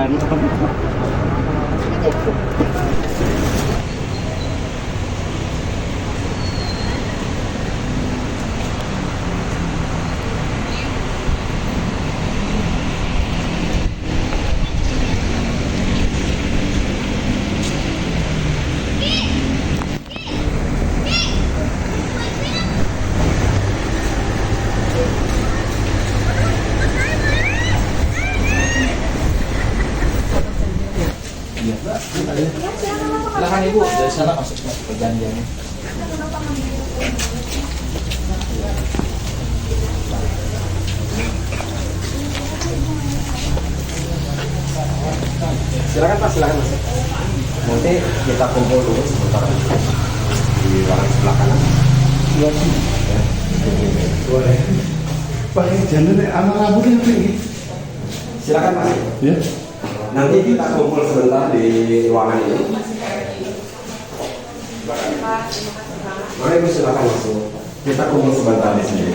jalan. Silahkan Ibu, dari sana masuk perjanjian. Silakan Pak, silakan Mas. Nanti kita kumpul dulu sebentar di ruangan sebelah kanan. Ya. Boleh. Pak, jalan anak rambutnya tinggi. Silakan Mas. Ya. Nanti kita kumpul sebentar di ruangan ini. Mari Ibu, silakan masuk. Kita kumpul sebentar di sini.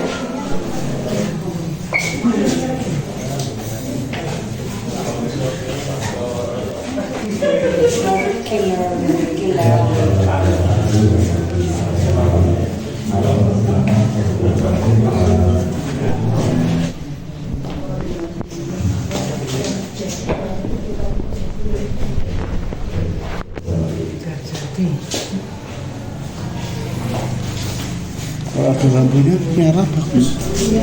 Kalau ada lampunya merah bagus.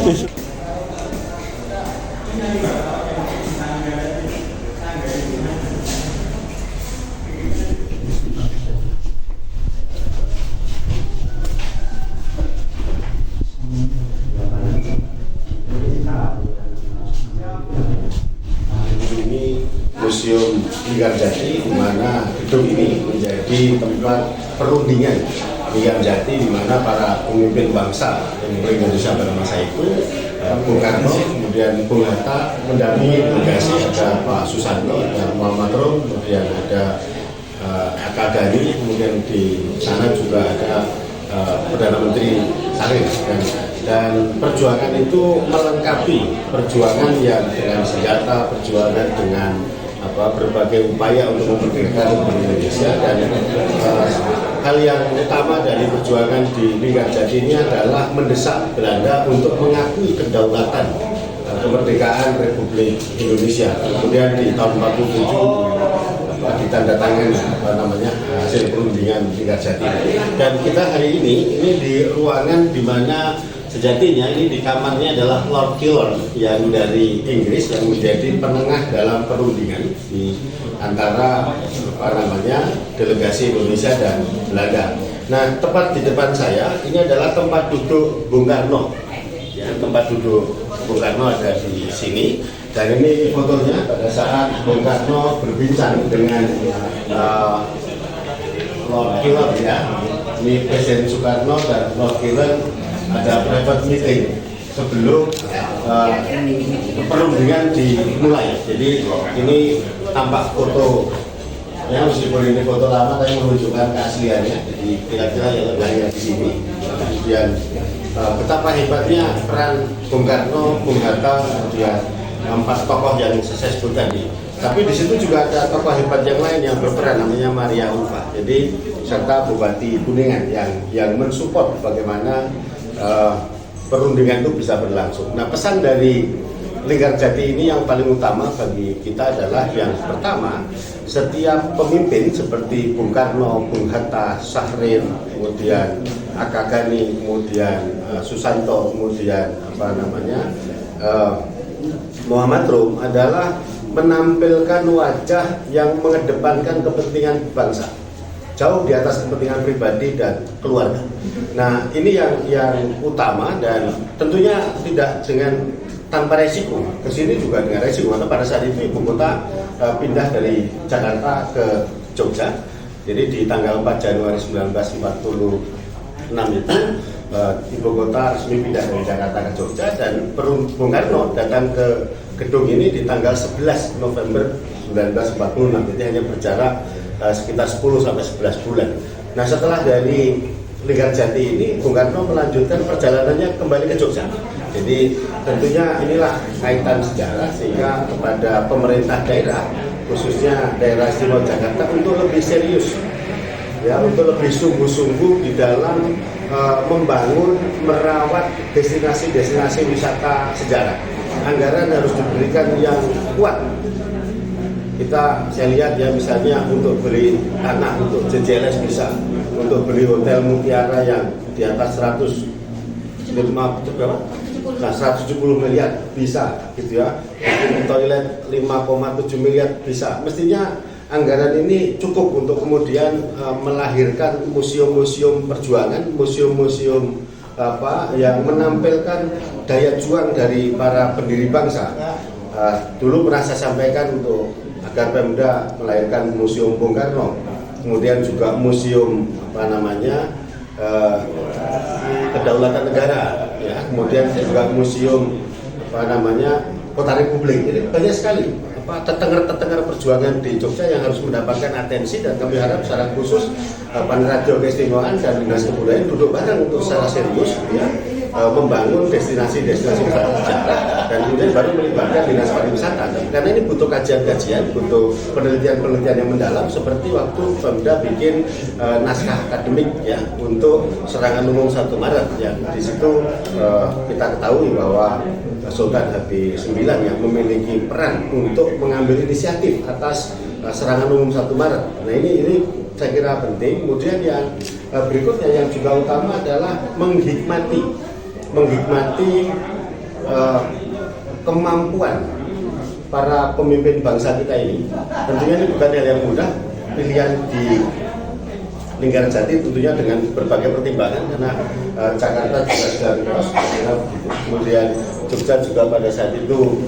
Besok. Ini Museum Linggarjati, di mana gedung ini menjadi tempat perundingan Linggarjati, di mana para pemimpin bangsa Republik Indonesia pada masa itu, Bung Karno, kemudian Bung Hatta mendampingi delegasi, ada Pak Susanto, ada Muhammad Rum, kemudian ada Aka Gani, kemudian di sana juga ada Perdana Menteri Sarif, dan perjuangan itu melengkapi perjuangan yang dengan senjata, perjuangan dengan berbagai upaya untuk memerdekakan Indonesia, dan hal yang utama dari perjuangan di Linggarjati ini adalah mendesak Belanda untuk mengakui kedaulatan kemerdekaan Republik Indonesia. Kemudian di tahun 47 ditandatangani hasil perundingan Linggarjati. Dan kita hari ini di ruangan di mana sejatinya ini di kamarnya adalah Lord Killorn yang dari Inggris yang menjadi penengah dalam perundingan di antara delegasi Indonesia dan Belanda. Nah, tepat di depan saya ini adalah tempat duduk Bung Karno. Ya, tempat duduk Bung Karno ada di sini. Dan ini fotonya pada saat Bung Karno berbincang dengan Lord Killorn, ya. Ini Presiden Soekarno dan Lord Killorn ada private meeting sebelum perundingan dimulai. Jadi ini tampak foto, ya meskipun ini foto lama tapi menunjukkan keasliannya. Jadi kira-kira yang lahir di sini. Kemudian betapa hebatnya peran Bung Karno, Bung Hatta, kemudian 4 tokoh yang saya sebut tadi. Tapi di situ juga ada tokoh hebat yang lain yang berperan, namanya Maria Ulfa. Jadi serta Bupati Kuningan yang mensupport bagaimana perundingan itu bisa berlangsung. Nah, pesan dari Linggarjati ini yang paling utama bagi kita adalah yang pertama, setiap pemimpin seperti Bung Karno, Bung Hatta, Sahrin, kemudian Aka Gani, kemudian Susanto, kemudian Muhammad Rum adalah menampilkan wajah yang mengedepankan kepentingan bangsa, jauh di atas kepentingan pribadi dan keluarga. Nah, ini yang utama, dan tentunya tidak tanpa resiko. Kesini juga dengan resiko, karena pada saat itu ibu kota pindah dari Jakarta ke Jogja. Jadi di tanggal 4 Januari 1946 itu ibu kota resmi pindah dari Jakarta ke Jogja, dan Bung Karno datang ke gedung ini di tanggal 11 November 1946. Jadi hanya berjarak sekitar 10 sampai 11 bulan. Nah, setelah dari Linggarjati ini, Bung Karno melanjutkan perjalanannya kembali ke Jogja. Jadi tentunya inilah kaitan sejarah sehingga kepada pemerintah daerah, khususnya daerah istimewa Jakarta untuk lebih serius, ya, untuk lebih sungguh-sungguh di dalam membangun, merawat destinasi-destinasi wisata sejarah. Anggaran harus diberikan yang kuat. Saya lihat ya, misalnya untuk beli tanah untuk JJLS bisa, untuk beli hotel Mutiara yang di atas 170 miliar bisa, gitu ya. Untuk toilet 5,7 miliar bisa. Mestinya anggaran ini cukup untuk kemudian melahirkan museum-museum perjuangan, museum-museum yang menampilkan daya juang dari para pendiri bangsa. Dulu pernah saya sampaikan untuk agar Pemda melahirkan Museum Bung Karno, kemudian juga Museum Kedaulatan Negara, ya, kemudian juga Museum Kota Republik. Ini banyak sekali tetenger perjuangan di Jogja yang harus mendapatkan atensi, dan kami harap secara khusus Radio Keistimewaan dan Dinas Kebudayaan duduk bareng untuk secara serius, ya, membangun destinasi-destinasi wisata sejarah, dan kemudian baru melibatkan Dinas Pariwisata, karena ini butuh kajian-kajian, butuh penelitian-penelitian yang mendalam, seperti waktu Pemda bikin naskah akademik, ya, untuk serangan umum 1 Maret, ya. Di situ kita ketahui bahwa Sultan Habib IX yang memiliki peran untuk mengambil inisiatif atas serangan umum 1 Maret. Nah, ini saya kira penting. Kemudian yang berikutnya yang juga utama adalah menghikmati kemampuan para pemimpin bangsa kita ini. Tentunya ini bukan hal yang mudah, pilihan di Linggarjati tentunya dengan berbagai pertimbangan, karena Jakarta juga sedang kemudian Jogja juga pada saat itu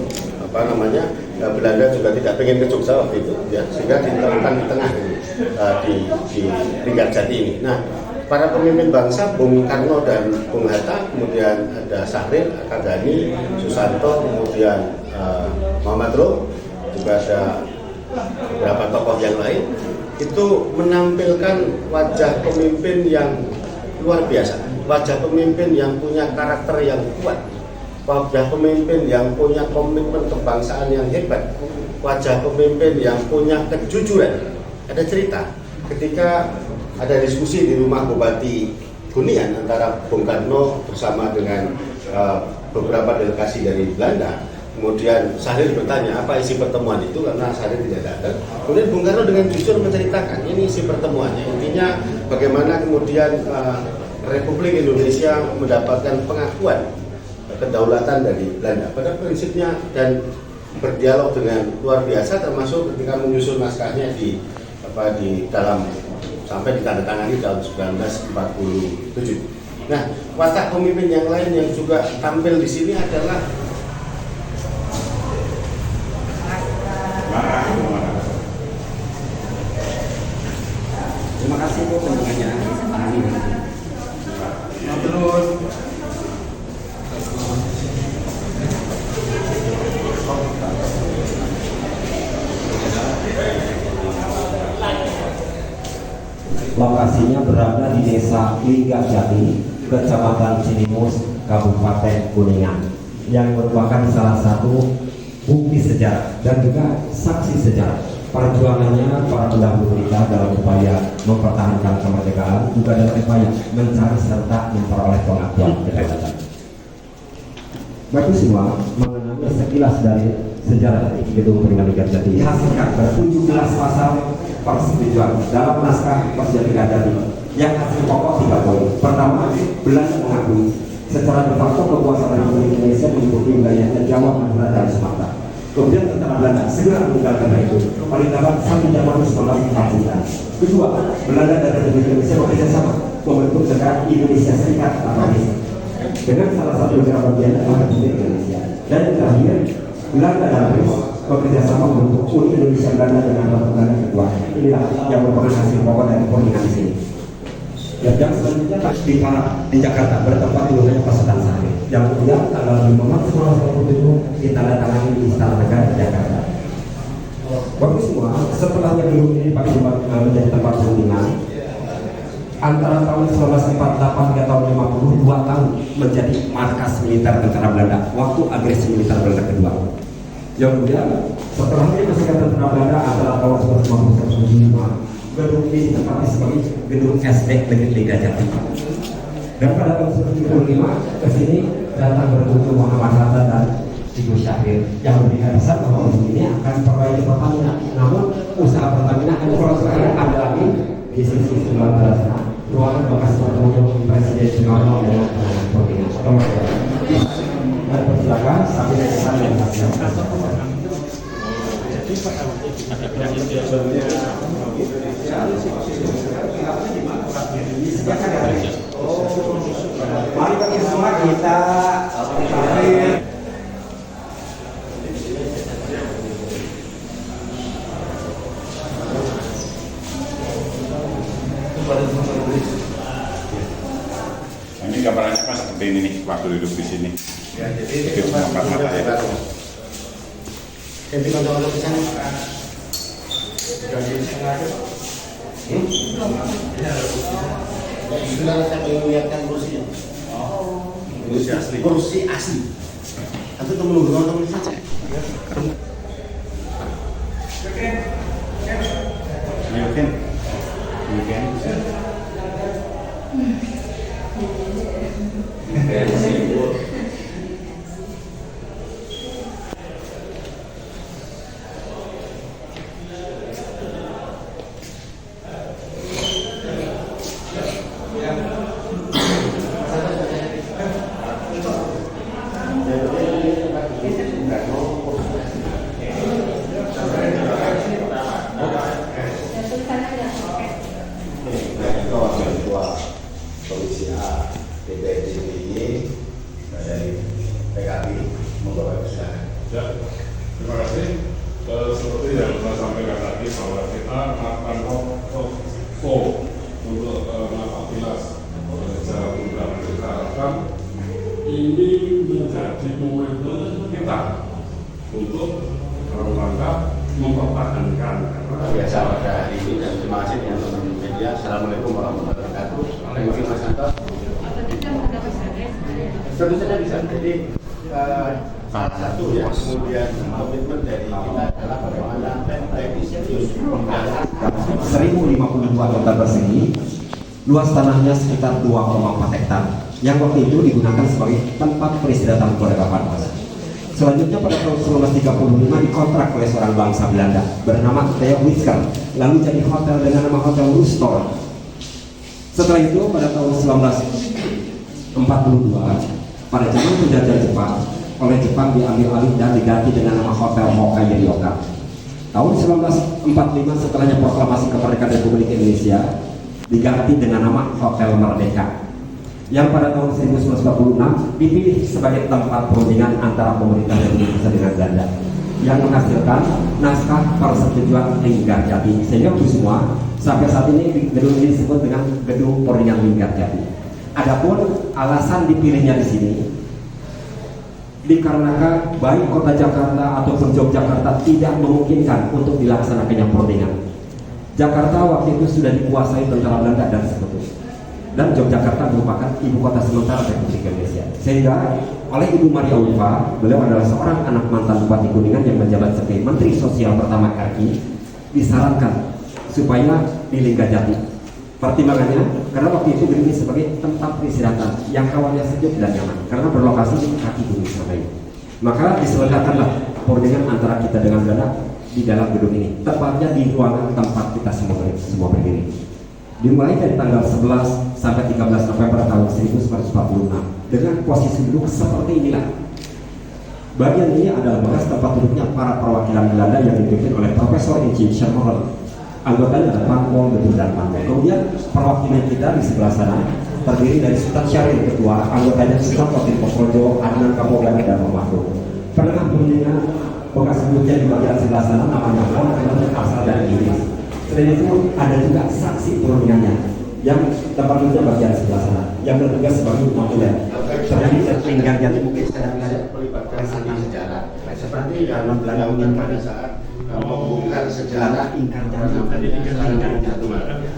Belanda juga tidak pengen ke Jogja waktu itu, ya, sehingga ditemukan di tengah di Linggarjati ini. Nah, para pemimpin bangsa, Bung Karno dan Bung Hatta, kemudian ada Sahril, Akadani, Susanto, kemudian Muhammad Rum, juga ada beberapa tokoh yang lain, itu menampilkan wajah pemimpin yang luar biasa, wajah pemimpin yang punya karakter yang kuat, wajah pemimpin yang punya komitmen kebangsaan yang hebat, wajah pemimpin yang punya kejujuran. Ada cerita ketika ada diskusi di rumah Bupati Kuningan antara Bung Karno bersama dengan beberapa delegasi dari Belanda. Kemudian Sahril bertanya apa isi pertemuan itu, karena Sahril tidak datang. Kemudian Bung Karno dengan jujur menceritakan ini isi pertemuannya. Intinya bagaimana kemudian Republik Indonesia mendapatkan pengakuan kedaulatan dari Belanda pada prinsipnya, dan berdialog dengan luar biasa, termasuk ketika menyusun naskahnya di dalam sampai ditandatangani tahun 1947. Nah, watak pemimpin yang lain yang juga tampil di sini adalah Terima kasih Bu pendengarnya. Terus lokasinya berada di Desa Linggarjati, Kecamatan Cinimus, Kabupaten Kuningan, yang merupakan salah satu bukti sejarah dan juga saksi sejarah perjuangannya para pendahulu kita dalam upaya mempertahankan kemerdekaan, juga dalam upaya mencari serta memperoleh pengakuan kedaulatan. Baik semua, mengenai sekilas dari sejarah Gedung Peninggalan Linggarjati dihasilkan pada 17 pasal persetujuan dalam naskah Perjanjian Linggarjati yang hasil pokok 3 poin. Pertama, Belanda mengakui secara de facto kekuasaan Republik Indonesia meliputi wilayahnya Jawa, Madura, dan Sumatera. Kemudian tentara Belanda segera meninggalkan itu paling lambat 1 Januari 1949. Kedua, Belanda dan Republik Indonesia bekerjasama membentuk negara Indonesia Serikat atau ISA dengan salah satu negara bagian adalah Republik Indonesia. Dan yang terakhir, Belanda dan Inggris bekerjasama membentuk Uni Indonesia Belanda dengan Belanda kedua. Inilah yang merupakan hasil pokok dari perundingan di sini. Yang selanjutnya di Jakarta bertempat di wilayah Pasetan Sari, yang kemudian tanggal 5 Maret 1947 ditandatangani di Istana Negara Jakarta. Bagus semua, setelahnya gedung ini dipakai menjadi tempat perundingan, antara tahun 1948 hingga tahun 50, 2 tahun menjadi markas militer tentara Belanda waktu agresi militer Belanda kedua. Yang kemudian setelah ini masih tentara Belanda antara tahun 1955, gedung ini ditempati sebagai gedung SD Negeri Liga Jati. Dan pada tahun 1975 ke sini datang berkunjung Muhammad Hatta dan Ibu Syahir yang lebih besar bahwa ini akan perbaiki Pertamina. Namun usaha Pertamina hanya proses ada lagi di sisi sebelah sana. Ruangan bekas bertemu Presiden Soekarno dengan Pertamina. Dan persilakan sampai selesai yang mari bagi semua kita ini gambarannya Pak seperti ini nih waktu duduk di sini. Ya, jadi itu empat mata ya. Jadi kalau di sana jadi sudah saya mengingatkan kursinya. Kursi asli. Kursi asli. Atau temen temen saja. Mungkin. Polisi A, DPD dari PKB membawa kesalahan. Ya, terima kasih. Seperti yang saya sampaikan tadi bahwa kita melakukan untuk apabila secara program kita harapkan ini menjadi momentum kita untuk rangka mempertahankan. Biasa pada hari ini dan terima kasih teman-teman media. Assalamualaikum warahmatullahi wabarakatuh. Mungkin Mas Anto. Tentu saja bisa. Jadi salah satu ya kemudian komitmen dari kita adalah bagaimana lebih serius 1052 meter persegi, luas tanahnya sekitar 2,4 hektar yang waktu itu digunakan sebagai tempat peristirahatan keluarga Panos. Selanjutnya pada tahun 1935 dikontrak oleh seorang bangsa Belanda bernama Theo Whisker, lalu jadi hotel dengan nama Hotel Rustor. Setelah itu pada tahun 1942 pada zaman penjajahan Jepang oleh Jepang diambil alih dan diganti dengan nama Hotel Hokkaido Ryokan. Tahun 1945 setelahnya proklamasi kemerdekaan Republik Indonesia diganti dengan nama Hotel Merdeka, yang pada tahun 1946 dipilih sebagai tempat perundingan antara pemerintah Indonesia dengan Belanda yang menghasilkan naskah persetujuan Linggarjati, sehingga itu semua sampai saat ini gedung ini disebut dengan gedung perundingan Linggarjati. Adapun alasan dipilihnya di sini dikarenakan baik kota Jakarta ataupun Yogyakarta tidak memungkinkan untuk dilaksanakannya perundingan. Jakarta waktu itu sudah dikuasai tentara Belanda dan sebagainya, dan Yogyakarta merupakan ibu kota sementara Republik Indonesia. Sehingga oleh Ibu Maria Ulfa, beliau adalah seorang anak mantan Bupati Kuningan yang menjabat sebagai Menteri Sosial pertama RI, disarankan supaya di Linggarjati. Pertimbangannya karena waktu itu ini sebagai tempat peristirahatan yang awalnya sejuk dan nyaman karena berlokasi di kaki gunung Samai. Maka diselenggarakanlah perundingan antara kita dengan Belanda di dalam gedung ini, tepatnya di ruangan tempat kita semua berdiri. Dimulai dari tanggal 11 sampai 13 November tahun 1946 dengan posisi duduk seperti inilah. Bagian ini adalah bekas tempat duduknya para perwakilan Belanda yang dipimpin oleh Profesor Inci Shermoren. Anggotanya ada Pangpol, Betul dan Pangpol. Kemudian perwakilan kita di sebelah sana terdiri dari Sultan Syarif Ketua, anggotanya Sultan Kotin Poprojo, Adnan Kapolda dan Pembantu. Penengah perundingan bekas duduknya di bagian sebelah sana namanya Pon, asal dari Inggris. Selain itu ada juga saksi perundingannya yang tempat duduknya bagian sebelah sana yang bertugas sebagai notulen. Terjadi Linggarjati mungkin sedang melibatkan saksi sejarah. seperti dalam pada saat membongkar sejarah ingkar janji.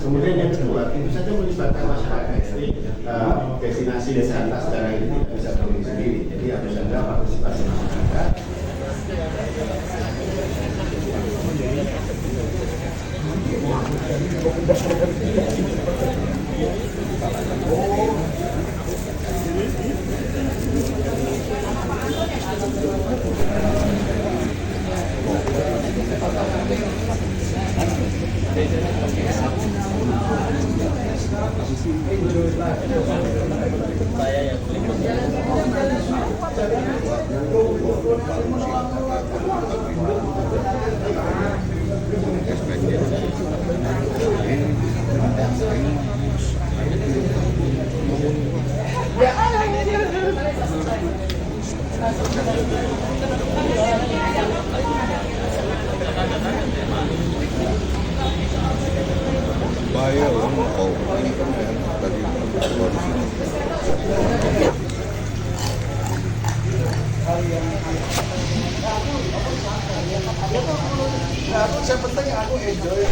Kemudian yang kedua, itu saja melibatkan masyarakat. Jadi destinasi wisata secara ini tidak bisa berdiri sendiri. Jadi harus ada partisipasi masyarakat. Bahaya orang mau ini kan ya tadi saya penting aku enjoy.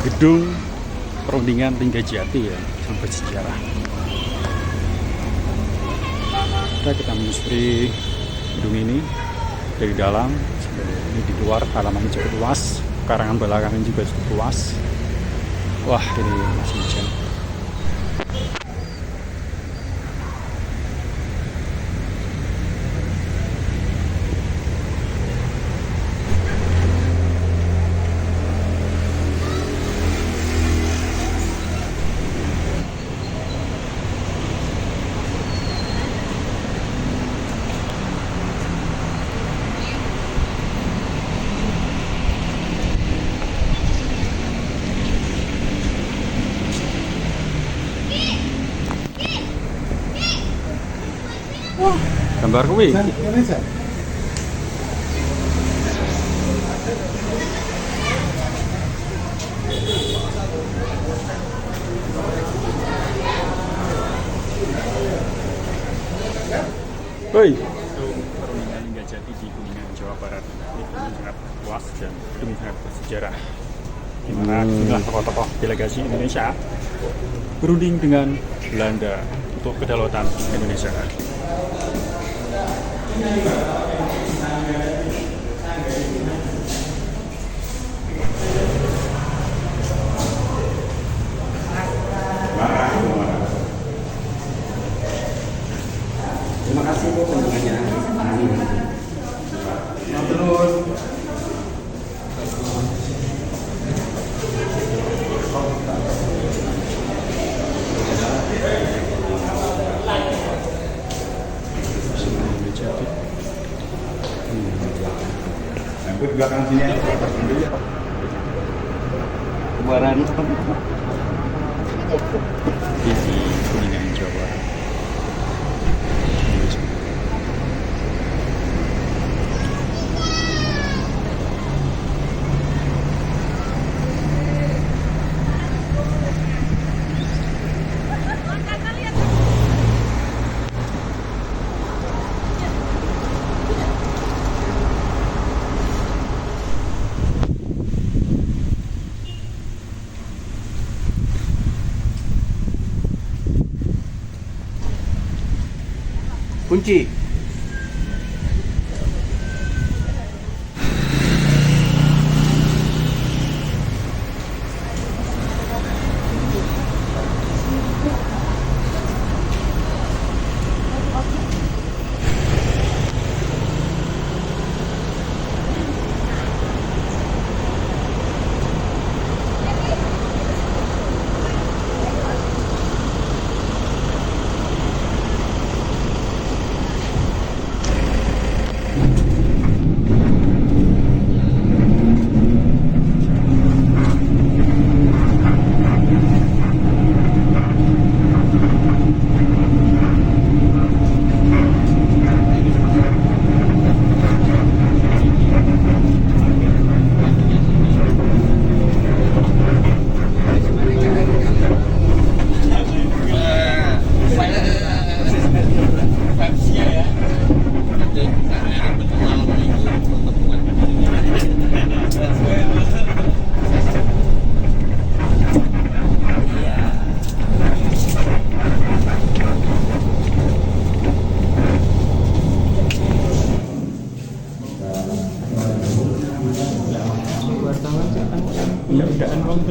Gedung Perundingan Linggajati ya, yang bersejarah. Kita menyusuri gedung ini dari dalam. Ini di luar halamannya cukup luas, karangan belakangnya juga cukup luas. Wah, ini masih hujan. Gambar kuwi. Woi. Perundingan Linggajati di Kuningan, Jawa Barat. Ini sangat luas dan sangat bersejarah. Di mana sejumlah tokoh-tokoh delegasi Indonesia berunding dengan Belanda untuk kedaulatan Indonesia. Terima kasih Bu kunjungannya. Di belakang sini ya. Kebaran di Kuningan, Jawa Barat. Kunci.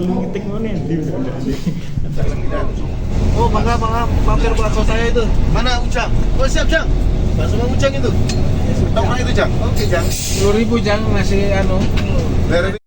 ngetik mana di Oh, mangga mampir bakso saya itu. Mana Ujang? Oh, siap, Jang. Bakso Mang Ujang itu. Berapa itu, Jang? Oke, Jang. 10.000 Jang masih anu. Dari